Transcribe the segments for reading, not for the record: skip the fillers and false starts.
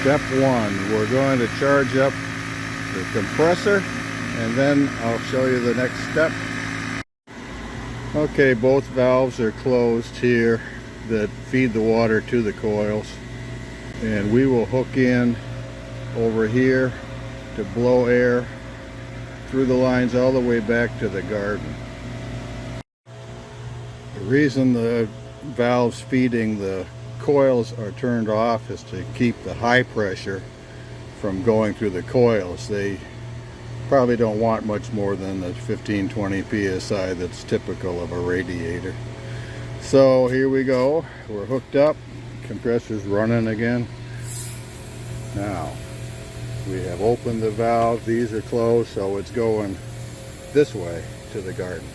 Step one, we're going to charge up the compressor, and then I'll show you the next step. Okay, both valves are closed here that feed the water to the coils, and we will hook in over here to blow air through the lines all the way back to the garden. The reason the valves feeding the coils are turned off is to keep the high pressure from going through the coils. They probably don't want much more than the 15-20 psi that's typical of a radiator. So here we go, we're hooked up, compressor's running again. Now we have opened the valve, these are closed, so it's going this way to the garden.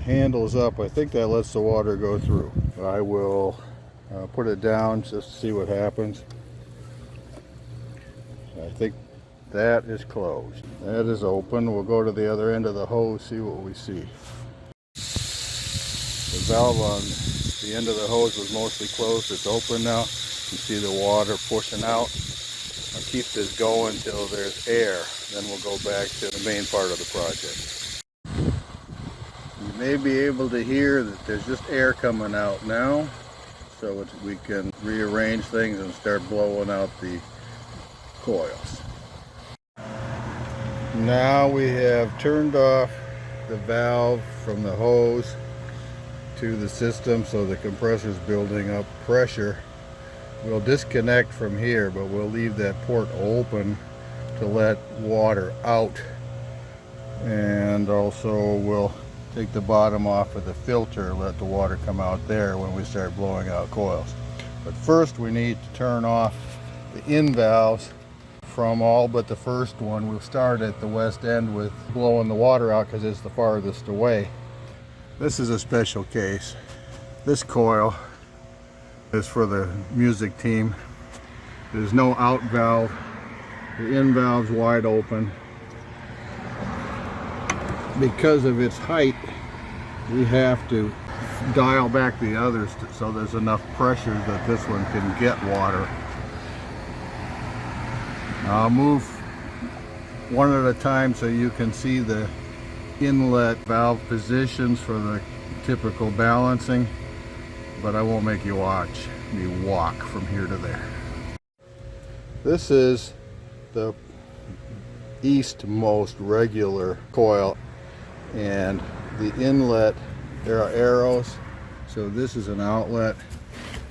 Handles up, I think that lets the water go through. I will put it down just to see what happens. I think that is closed. That is open. We'll go to the other end of the hose, see what we see. The valve on the end of the hose was mostly closed. It's open now. You can see the water pushing out. I'll keep this going until there's air. Then we'll go back to the main part of the project. You may be able to hear that there's just air coming out now. So we can rearrange things and start blowing out the coils. Now we have turned off the valve from the hose to the system, so the compressor's building up pressure. We'll disconnect from here, but we'll leave that port open to let water out, and also we'll take the bottom off of the filter, let the water come out there when we start blowing out coils. But first we need to turn off the in valves from all but the first one. We'll start at the west end with blowing the water out because it's the farthest away. This is a special case. This coil is for the music team. There's no out valve. The in valve's wide open. Because of its height, we have to dial back the others so there's enough pressure that this one can get water. I'll move one at a time so you can see the inlet valve positions for the typical balancing, but I won't make you watch me walk from here to there. This is the eastmost regular coil, and the inlet, there are arrows, so this is an outlet.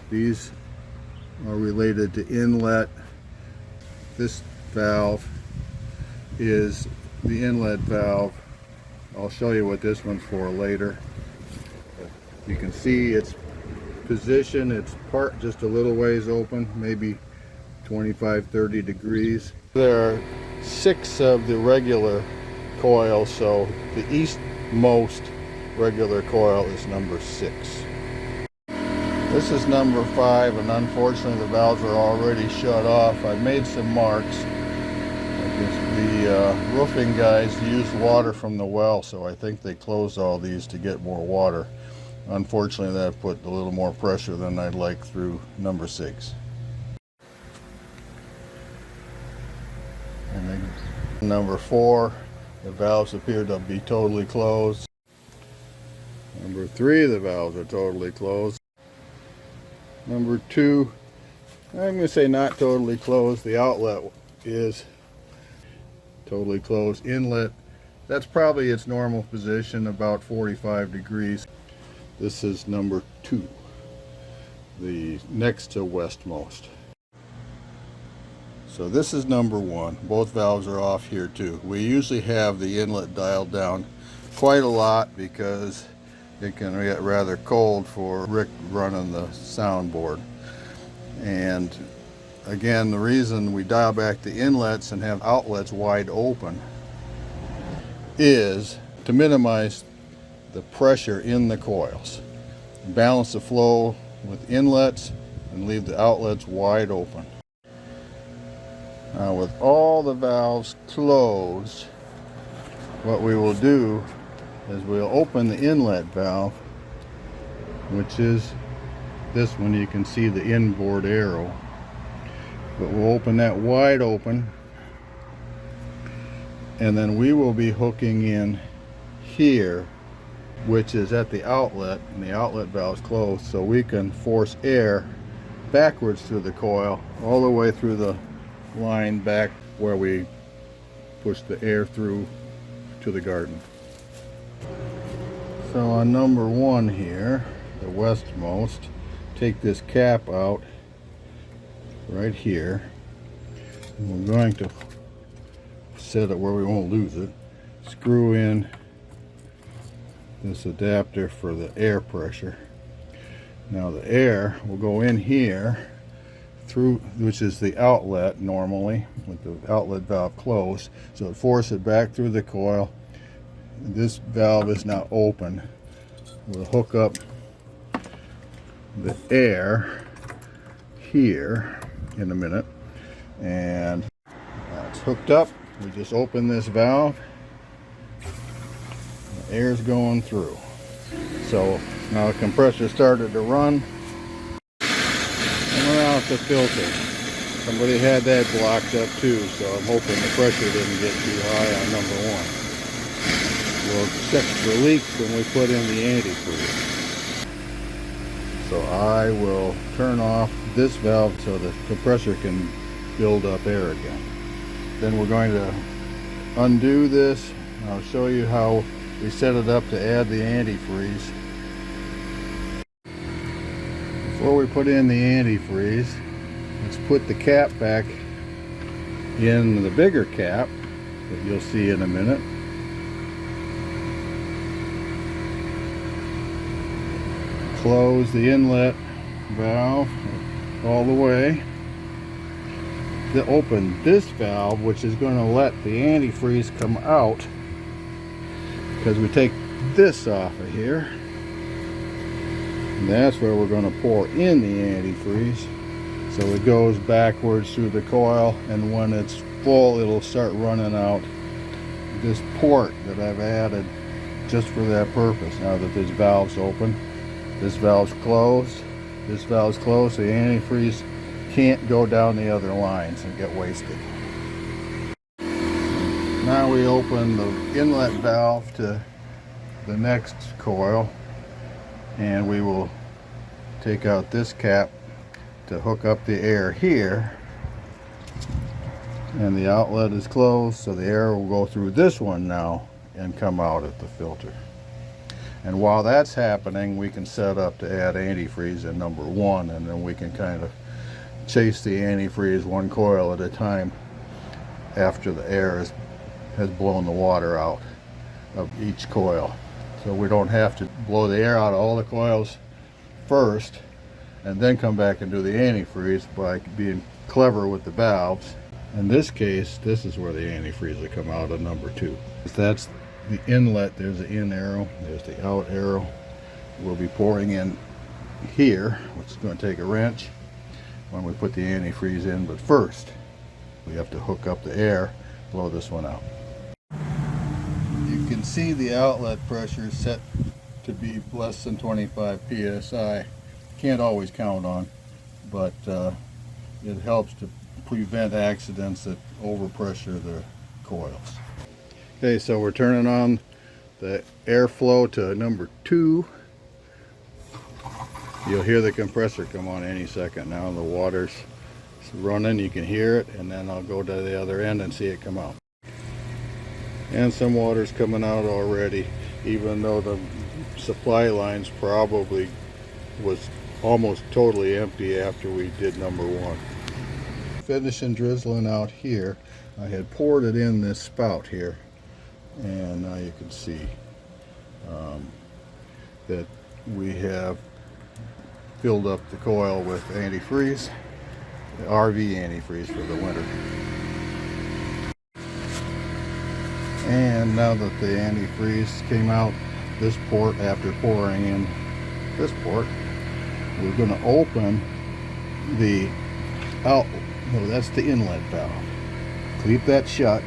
These are related to inlet. This valve is the inlet valve. I'll show you what this one's for later. You can see its position, it's part just a little ways open, maybe 25-30 degrees. There are 6 of the regular coils, so the eastmost regular coil is number 6. This is number 5, and unfortunately the valves are already shut off. I've made some marks. The roofing guys used water from the well, so I think they closed all these to get more water. Unfortunately, that put a little more pressure than I'd like through number 6. And then number 4, the valves appear to be totally closed. Number 3, the valves are totally closed. Number 2, I'm going to say not totally closed. The outlet is totally closed. Inlet, that's probably its normal position, about 45 degrees. This is number 2, the next to westmost. So this is number 1. Both valves are off here too. We usually have the inlet dialed down quite a lot because it can get rather cold for Rick running the soundboard. And again, the reason we dial back the inlets and have outlets wide open is to minimize the pressure in the coils. Balance the flow with inlets and leave the outlets wide open. Now with all the valves closed, what we will do is we'll open the inlet valve, which is this one. You can see the inboard arrow. but we'll open that wide open, and then we will be hooking in here, which is at the outlet, and the outlet valve is closed, so we can force air backwards through the coil all the way through the line back where we push the air through to the garden. So on number 1 here, the westmost, take this cap out right here, and we're going to set it where we won't lose it. Screw in this adapter for the air pressure. Now the air will go in here through, which is the outlet normally, with the outlet valve closed, so it forces it back through the coil. This valve is now open. We'll hook up the air here in a minute, and it's hooked up. We just open this valve, the air's going through. So now the compressor started to run. Coming out the filter, somebody had that blocked up too, so I'm hoping the pressure didn't get too high on number 1. We'll check for leaks when we put in the antifreeze. So I will turn off this valve so the compressor can build up air again. Then we're going to undo this. I'll show you how we set it up to add the antifreeze. Before we put in the antifreeze, let's put the cap back in the bigger cap that you'll see in a minute. Close the inlet valve all the way. To open this valve, which is going to let the antifreeze come out, because we take this off of here, and that's where we're going to pour in the antifreeze. So it goes backwards through the coil, and when it's full it'll start running out this port that I've added just for that purpose. Now that this valve's open, this valve's closed, this valve's closed, so the antifreeze can't go down the other lines and get wasted. Now we open the inlet valve to the next coil, and we will take out this cap to hook up the air here, and the outlet is closed, so the air will go through this one now and come out at the filter. And while that's happening, we can set up to add antifreeze in number 1, and then we can kind of chase the antifreeze one coil at a time after the air has blown the water out of each coil. So we don't have to blow the air out of all the coils first and then come back and do the antifreeze by being clever with the valves. In this case, this is where the antifreeze will come out of number 2. If that's the inlet, there's the in arrow, there's the out arrow. We'll be pouring in here, which is going to take a wrench when we put the antifreeze in, but first we have to hook up the air, blow this one out. You can see the outlet pressure is set to be less than 25 psi. Can't always count on, but it helps to prevent accidents that overpressure the coils. Okay, so we're turning on the airflow to number 2. You'll hear the compressor come on any second now. The water's running, you can hear it, and then I'll go to the other end and see it come out. And some water's coming out already, even though the supply lines probably was almost totally empty after we did number 1. Finishing drizzling out here, I had poured it in this spout here, and now you can see that we have filled up the coil with antifreeze, the RV antifreeze for the winter. And now that the antifreeze came out this port after pouring in this port, we're going to open the that's the inlet valve. Keep that shut,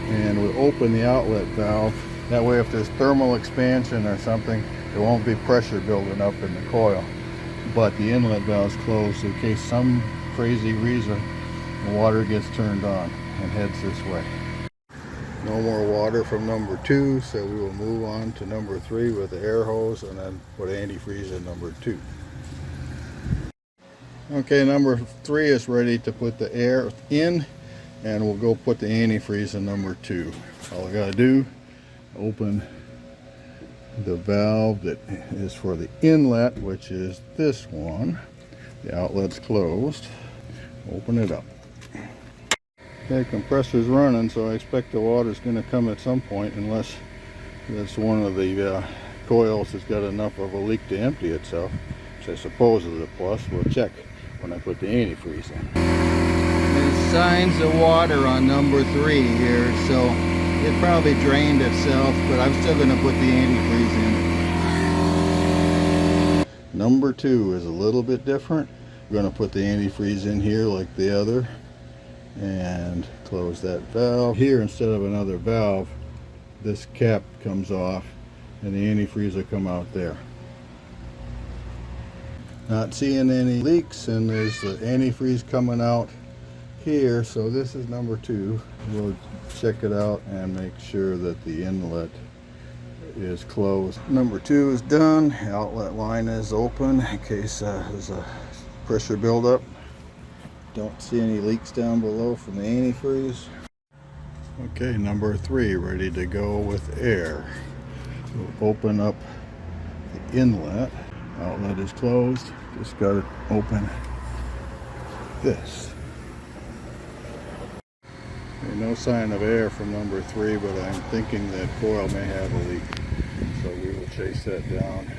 and we'll open the outlet valve. That way if there's thermal expansion or something, there won't be pressure building up in the coil. But the inlet valve is closed in case some crazy reason, the water gets turned on and heads this way. No more water from number 2, so we will move on to number 3 with the air hose and then put antifreeze in number 2. Okay, number 3 is ready to put the air in, and we'll go put the antifreeze in number 2. All I gotta do, open the valve that is for the inlet, which is this one. The outlet's closed. Open it up. Okay, compressor's running, so I expect the water's going to come at some point, unless that's one of the coils has got enough of a leak to empty itself, which I suppose is a plus. We'll check when I put the antifreeze in. There's signs of water on number 3 here, so it probably drained itself, but I'm still going to put the antifreeze in. Number 2 is a little bit different. I'm going to put the antifreeze in here like the other and close that valve. Here, instead of another valve, this cap comes off and the antifreeze will come out there. Not seeing any leaks, and there's the antifreeze coming out here, so this is number 2. We'll check it out and make sure that the inlet is closed. Number 2 is done. The outlet line is open in case there's a pressure buildup. Don't see any leaks down below from the antifreeze. Okay, number 3 ready to go with air. We'll open up the inlet. Outlet is closed. Just got to open this. No sign of air from number 3, but I'm thinking that coil may have a leak. So we will chase that down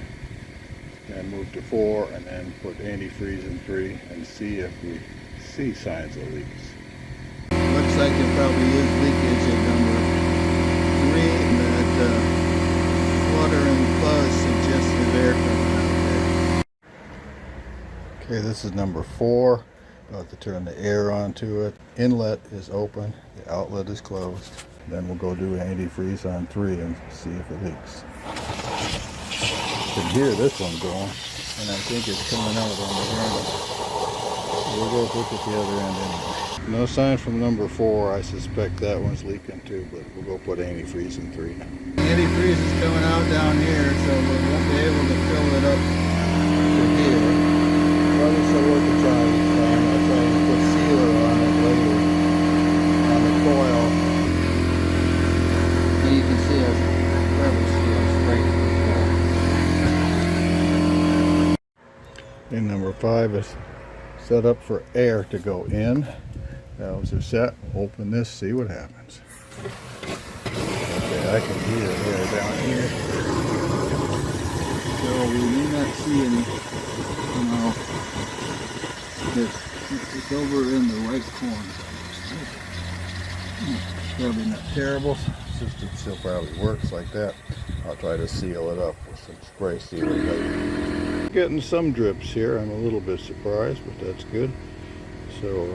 and move to 4 and then put antifreeze in 3 and see if we see signs of leaks. Looks like it probably is leakage at number 3, but water and fuzz suggested air coming out there. Okay, this is number 4. About to turn the air onto it. Inlet is open, the outlet is closed. Then we'll go do antifreeze on 3 and see if it leaks. You can hear this one going, and I think it's coming out on the end. We'll go put it the other end anyway. No sign from number 4. I suspect that one's leaking too, but we'll go put antifreeze in 3. Antifreeze is coming out down here, so we won't be able to fill it up from here. But it's worth a try this time. I'll try to put sealer on it later on the coil. And you can see us rubber seal sprayed. And number 5 is set up for air to go in. Valves are set. Open this, see what happens. Okay, I can hear air down here. So we may not see any, it's over in the right corner. Probably not terrible. System still probably works like that. I'll try to seal it up with some spray sealer later. Getting some drips here. I'm a little bit surprised, but that's good. So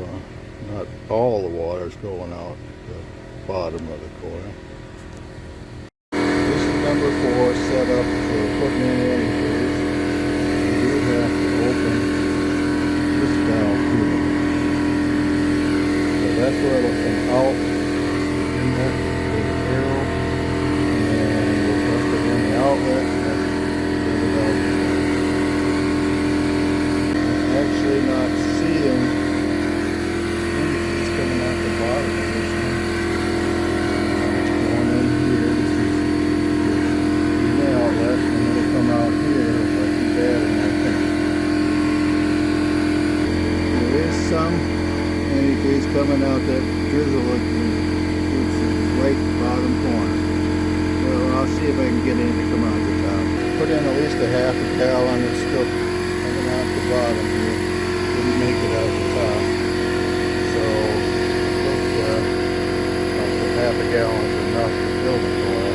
not all the water's going out the bottom of the coil. This is number 4, set up for putting in antifreeze. You do have to open this valve here. So that's where it'll come out in there with the arrow, and we'll put it in the outlet. Actually not seeing anything coming out the bottom of this one. Going in here, this is the outlet, and it'll come out here if I keep adding that thing. There is some antifreeze coming out that drizzle looking. It's the right bottom corner. So I'll see if I can get it to come out the top. Put in at least a half a gallon. It's still coming out the bottom here. Didn't make it out the top. So I think half a gallon is enough to fill the coil.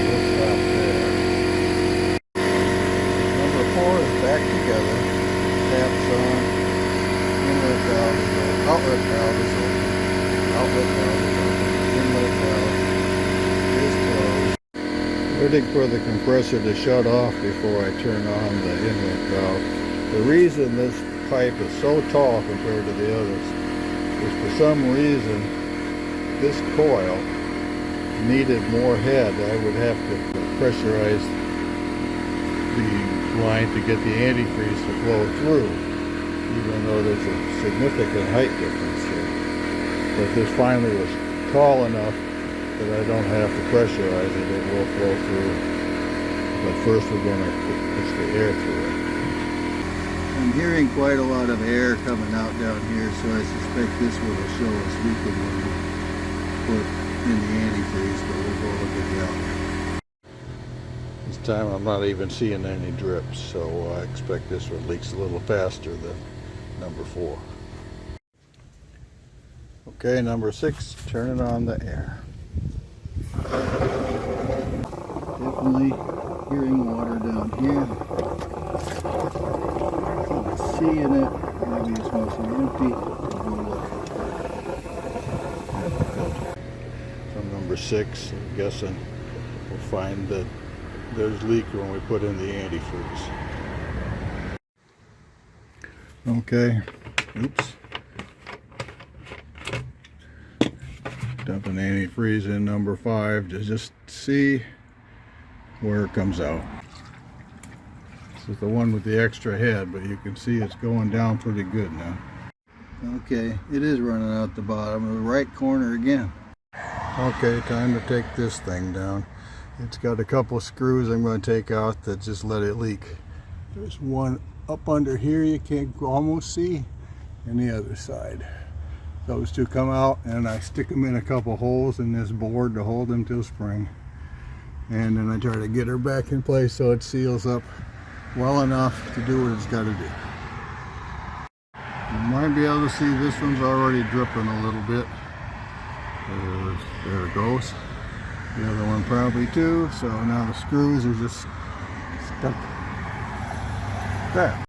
This stop there. Number 4 is back together. Taps on. Inlet valve is open. Outlet valve is open. Outlet valve is open. Inlet valve is closed. Waiting for the compressor to shut off before I turn on the inlet valve. The reason this pipe is so tall compared to the others is for some reason this coil needed more head. I would have to pressurize the line to get the antifreeze to flow through, even though there's a significant height difference here. But this finally was tall enough that I don't have to pressurize it. It will flow through. But first we're going to push the air through it. I'm hearing quite a lot of air coming out down here, so I suspect this will show us leaking when we put in the antifreeze, but we'll go look at the outlet. This time I'm not even seeing any drips, so I expect this one leaks a little faster than number 4. Okay, number 6, turning on the air. Definitely hearing water down here. Not seeing it. Maybe it's mostly empty. From number 6, I'm guessing we'll find that there's leak when we put in the antifreeze. Okay. Oops. Dumping antifreeze in number 5 to just see where it comes out. This is the one with the extra head, but you can see it's going down pretty good now. Okay, it is running out the bottom of the right corner again. Okay, time to take this thing down. It's got a couple screws I'm going to take out that just let it leak. There's one up under here you can almost see, and the other side. Those two come out, and I stick them in a couple holes in this board to hold them till spring. And then I try to get her back in place so it seals up well enough to do what it's got to do. You might be able to see this one's already dripping a little bit. There it goes. The other one probably too. So now the screws are just stuck there.